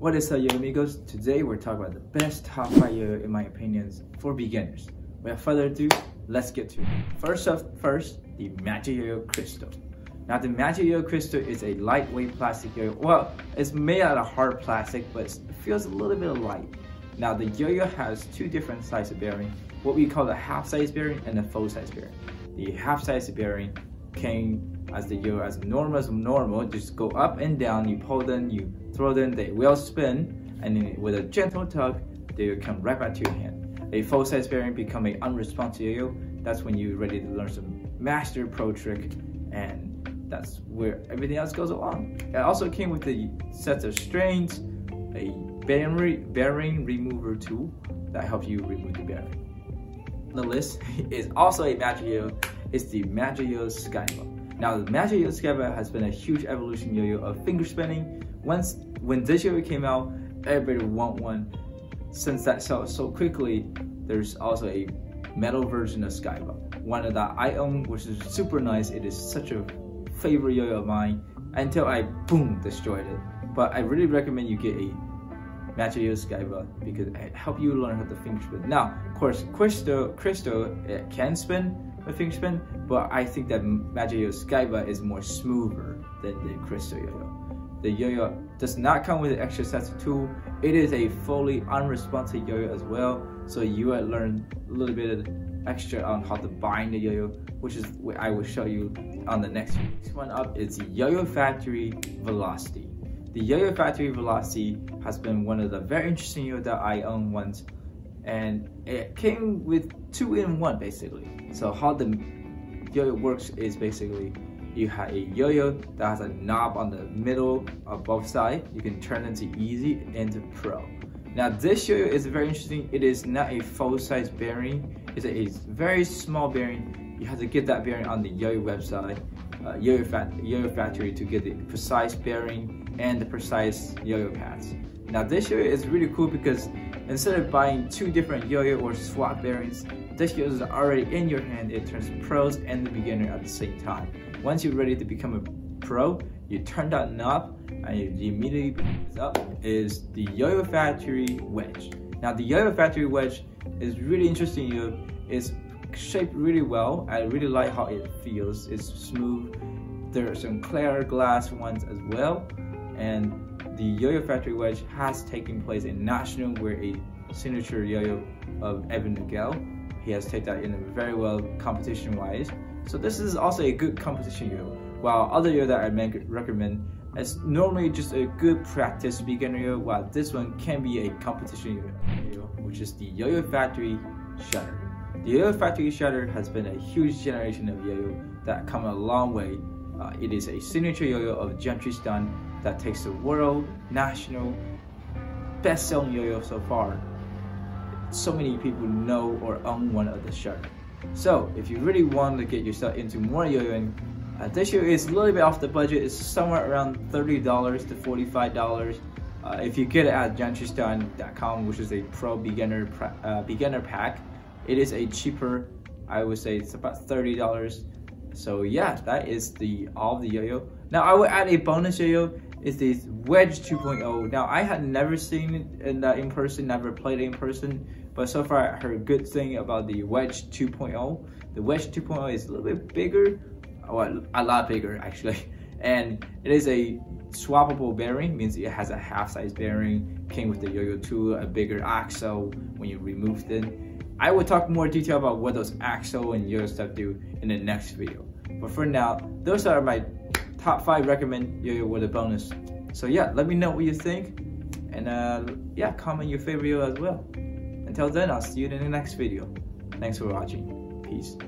What is up, yo amigos? Today we're talking about the best top 5 yo-yo in my opinions for beginners. Without further ado, let's get to it. First, the magicyoyo crystal. Now the magicyoyo crystal is a lightweight plastic yo-yo. Well, it's made out of hard plastic, but it feels a little bit light. Now the yo-yo has two different sizes of bearing, what we call the half-size bearing and the full-size bearing. The half-size bearing came as the yo-yo as normal, just go up and down, you pull them, you throw them, they will spin, and then with a gentle tug, they will come right back to your hand. A full-size bearing become an unresponsive yo-yo. That's when you're ready to learn some master pro trick, and that's where everything else goes along. It also came with a set of strings, a bearing remover tool that helps you remove the bearing. The list is also a magic yo-yo. It's the magicyoyo SKYVA. Now the magicyoyo SKYVA has been a huge evolution yo-yo of finger spinning. When this yo-yo came out, everybody want one. Since that sold so quickly, there's also a metal version of SKYVA. One that I own, which is super nice. It is such a favorite yo-yo of mine until I boom destroyed it. But I really recommend you get a magicyoyo SKYVA because it helps you learn how to finger spin. Now, of course, crystal it can spin with finger spin, but I think that magicyoyo SKYVA is more smoother than the crystal yo-yo. The yo-yo does not come with an extra sensitive tool. It is a fully unresponsive yo-yo as well, so you will learn a little bit of extra on how to bind the yo-yo, which is what I will show you on the next one. Next one up is the Yoyo Factory Velocity. The Yoyo Factory Velocity has been one of the very interesting yo-yo that I own once, and it came with 2-in-1 basically. So how the yo-yo works is basically you have a yo-yo that has a knob on the middle of both sides. You can turn into easy into pro. Now this yo-yo is very interesting. It is not a full-size bearing. It's a very small bearing. You have to get that bearing on the yo-yo website, Yoyo Factory, to get the precise bearing and the precise yo-yo pads. Now this yo-yo is really cool because instead of buying two different yo-yo or swap bearings, this yo-yo is already in your hand. It turns pros and the beginner at the same time. Once you're ready to become a pro, you turn that knob and you immediately pick this up. Is the Yoyo Factory Wedge. Now the Yoyo Factory Wedge is really interesting yo-yo. It's shaped really well. I really like how it feels. It's smooth. There are some clear glass ones as well, and the Yoyo Factory Wedge has taken place in National, where a signature yo-yo of Evan Nagel. He has taken that in a very well competition-wise. So this is also a good competition yo-yo. While other yo-yo that I recommend is normally just a good practice beginner yo-yo, while this one can be a competition yo-yo, which is the Yoyo Factory Shutter. The Yoyo Factory Shutter has been a huge generation of yo-yo that come a long way. It is a signature yo-yo of Gentry Stun that takes the world, national, best-selling yo-yo so far. So many people know or own one of the Shutter. So if you really want to get yourself into more yo-yoing, this yo-yo is a little bit off the budget. It's somewhere around $30 to $45. If you get it at gentrystun.com, which is a pro beginner pack, it is a cheaper. I would say it's about $30. So yeah, that is all of the yo-yo. Now I would add a bonus yo-yo. Is the Wedge 2.0. Now I had never seen it in person, never played it in person, but so far I heard a good thing about the Wedge 2.0. The Wedge 2.0 is a little bit bigger, well, a lot bigger actually, and it is a swappable bearing, means it has a half-size bearing, came with the yo-yo tool, a bigger axle when you remove it. I will talk more detail about what those axle and yo-yo stuff do in the next video. But for now, those are my top 5 recommend yo-yo with a bonus. So yeah, let me know what you think, and yeah, comment your favorite yo as well. Until then, I'll see you in the next video. Thanks for watching. Peace.